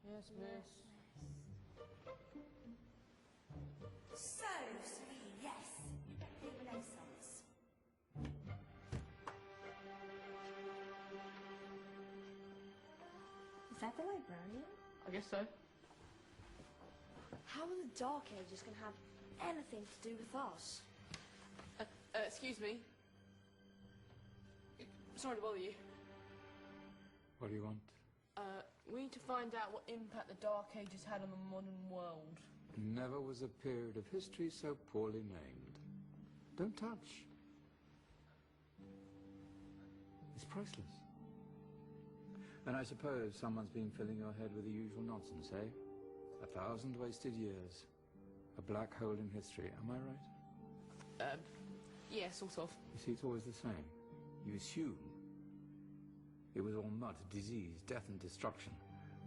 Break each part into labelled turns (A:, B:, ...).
A: Yes, miss.
B: So, Celine, yes, you bet the Renaissance.
C: Is that the librarian?
A: I guess so.
B: How are the Dark Ages going to have anything to do with us?
A: Excuse me. Sorry to bother you.
D: What do you want?
A: We need to find out what impact the Dark Ages had on the modern world.
D: Never was a period of history so poorly named. Don't touch. It's priceless. And I suppose someone's been filling your head with the usual nonsense, eh? 1,000 wasted years. A black hole in history, am I right?
A: Yeah, sort of.
D: You see, it's always the same. You assume it was all mud, disease, death and destruction,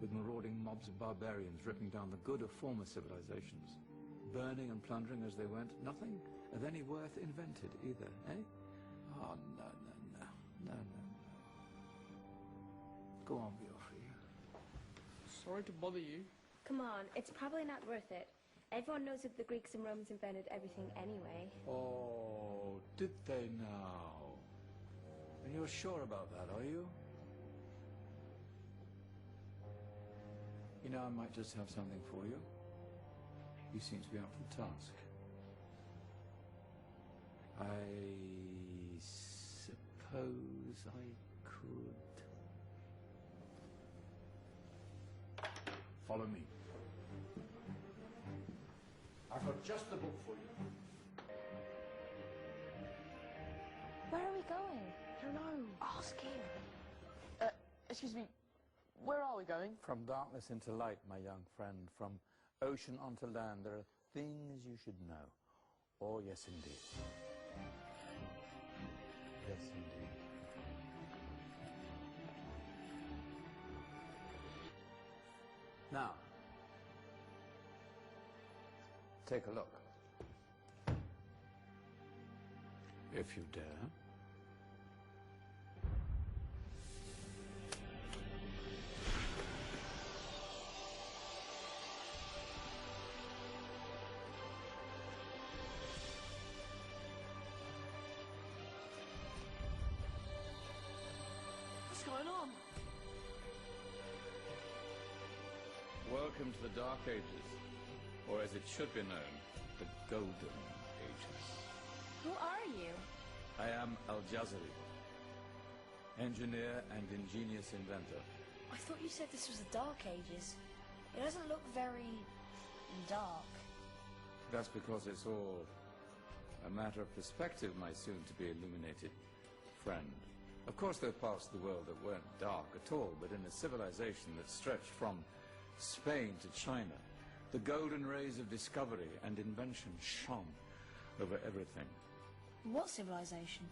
D: with marauding mobs of barbarians ripping down the good of former civilizations, burning and plundering as they went. Nothing of any worth invented either, eh? Oh, no. Go on, be off here.
A: Sorry to bother you.
C: Come on, it's probably not worth it. Everyone knows that the Greeks and Romans invented everything anyway.
D: Oh, did they now? And you're sure about that, are you? You know, I might just have something for you. You seem to be up for the task. I suppose I could... Follow me. I've got just the book for you.
C: Where are we going?
A: I don't know.
C: Ask him.
A: Excuse me. Where are we going?
D: From darkness into light, my young friend. From ocean onto land, there are things you should know. Oh, yes, indeed. Yes, indeed. Now, take a look. If you dare.
A: What's going on?
D: Welcome to the Dark Ages, or as it should be known, the Golden Ages.
C: Who are you?
D: I am Al-Jazari, engineer and ingenious inventor.
B: I thought you said this was the Dark Ages. It doesn't look very dark.
D: That's because it's all a matter of perspective, my soon-to-be illuminated friend. Of course, there are parts of the world that weren't dark at all, but in a civilization that stretched from Spain to China, the golden rays of discovery and invention shone over everything.
B: What civilization?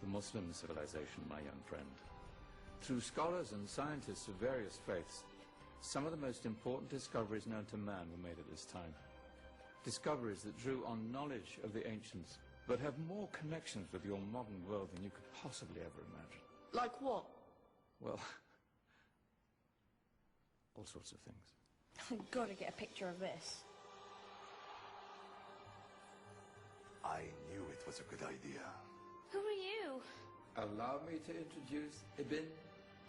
D: The Muslim civilization, my young friend. Through scholars and scientists of various faiths, some of the most important discoveries known to man were made at this time. Discoveries that drew on knowledge of the ancients, but have more connections with your modern world than you could possibly ever imagine.
A: Like what?
D: Well, all sorts of things.
B: I've got to get a picture of this.
E: I knew it was a good idea.
C: Who are you?
D: Allow me to introduce Ibn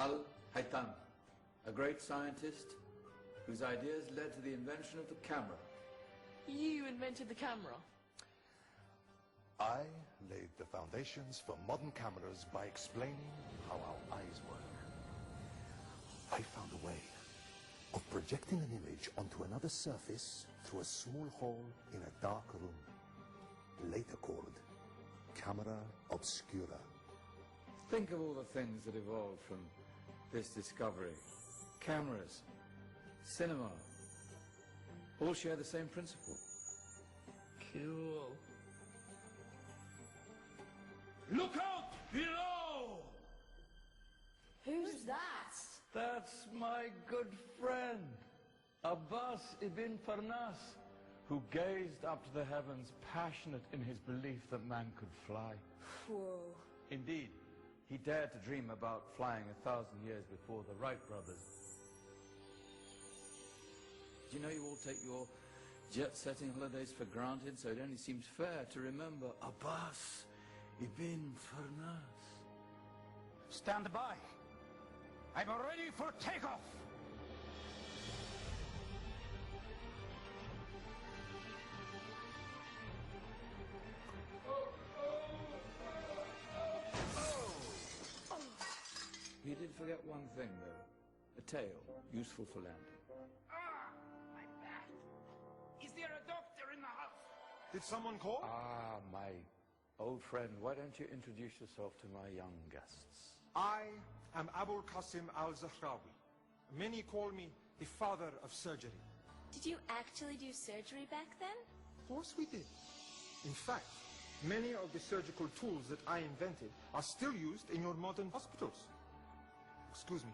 D: al-Haytham, a great scientist whose ideas led to the invention of the camera.
A: You invented the camera?
E: I laid the foundations for modern cameras by explaining how our eyes work. I found a way of projecting an image onto another surface through a small hole in a dark room, later called camera obscura.
D: Think of all the things that evolved from this discovery. Cameras, cinema, all share the same principle.
A: Cool.
D: Look out below!
B: Who's that?
D: That's my good friend, Abbas ibn Farnas, who gazed up to the heavens, passionate in his belief that man could fly.
B: Whoa.
D: Indeed, he dared to dream about flying 1,000 years before the Wright brothers. You know, you all take your jet-setting holidays for granted, so it only seems fair to remember Abbas ibn Farnas.
F: Stand by. I'm ready for takeoff.
D: He did forget one thing, though. A tail, useful for landing.
F: My back. Is there a doctor in the house?
E: Did someone call?
D: Ah, my old friend, why don't you introduce yourself to my young guests?
E: I am Abul Qasim al-Zahrawi. Many call me the father of surgery.
B: Did you actually do surgery back then?
E: Of course we did. In fact, many of the surgical tools that I invented are still used in your modern hospitals. Excuse me,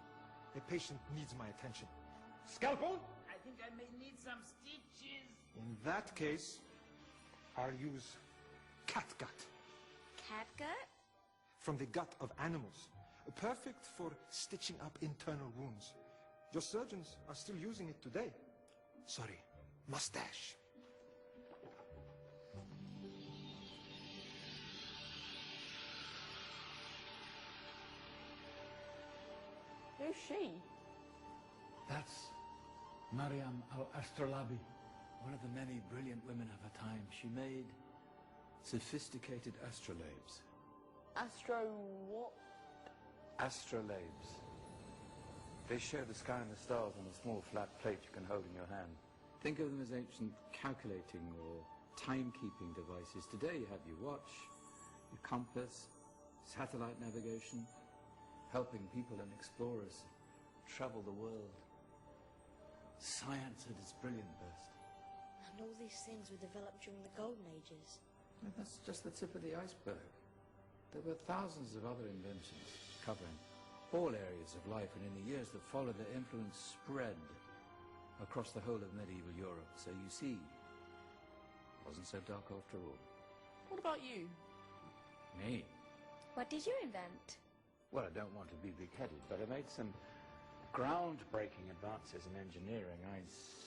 E: the patient needs my attention. Scalpel?
F: I think I may need some stitches.
E: In that case, I'll use catgut.
B: Catgut?
E: From the gut of animals. Perfect for stitching up internal wounds. Your surgeons are still using it today. Sorry, mustache.
A: Who's she?
D: That's Maryam al-Astrolabi, one of the many brilliant women of her time. She made sophisticated astrolabes.
A: Astro what?
D: Astrolabes. They show the sky and the stars on a small flat plate you can hold in your hand. Think of them as ancient calculating or timekeeping devices. Today you have your watch, your compass, satellite navigation, helping people and explorers travel the world. Science at its brilliant best.
B: And all these things were developed during the Golden Ages.
D: And that's just the tip of the iceberg. There were thousands of other inventions covering all areas of life, and in the years that followed, their influence spread across the whole of medieval Europe. So you see, it wasn't so dark after all.
A: What about you?
D: Me?
C: What did you invent?
D: Well, I don't want to be big-headed, but I made some groundbreaking advances in engineering. I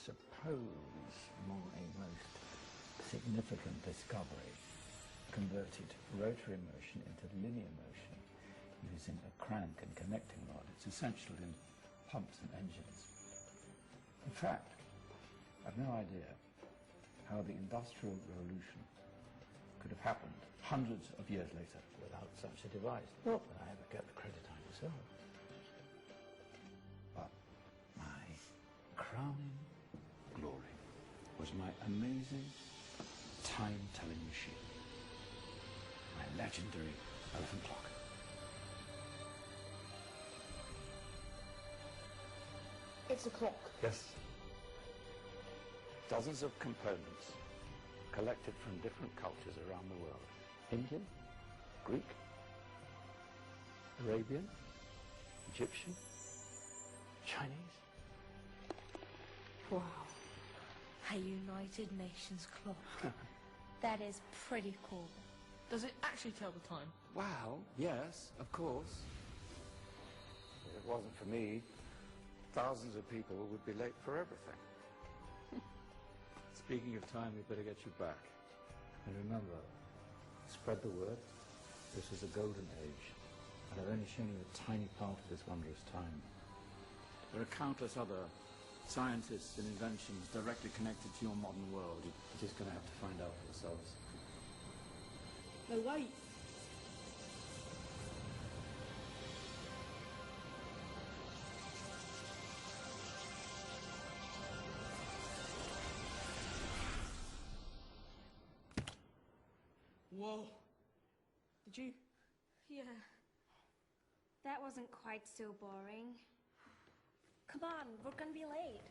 D: suppose my most significant discovery converted rotary motion into linear motion using a crank and connecting rod. It's essential in pumps and engines. In fact, I've no idea how the Industrial Revolution could have happened hundreds of years later without such a device. Not that I ever get the credit I deserve. But my crowning glory was my amazing time-telling machine. My legendary elephant clock.
A: It's a clock.
D: Yes. Dozens of components collected from different cultures around the world. Indian, Greek, Arabian, Egyptian, Chinese.
B: Wow. A United Nations clock. That is pretty cool.
A: Does it actually tell the time?
D: Well, yes, of course. If it wasn't for me, thousands of people would be late for everything. Speaking of time, we better get you back. And remember, spread the word. This is a golden age, and I've only shown you a tiny part of this wondrous time. There are countless other scientists and inventions directly connected to your modern world. You're just going to have to find out for yourselves.
A: No, wait. Whoa. Did you?
C: Yeah. That wasn't quite so boring.
B: Come on, we're gonna be late.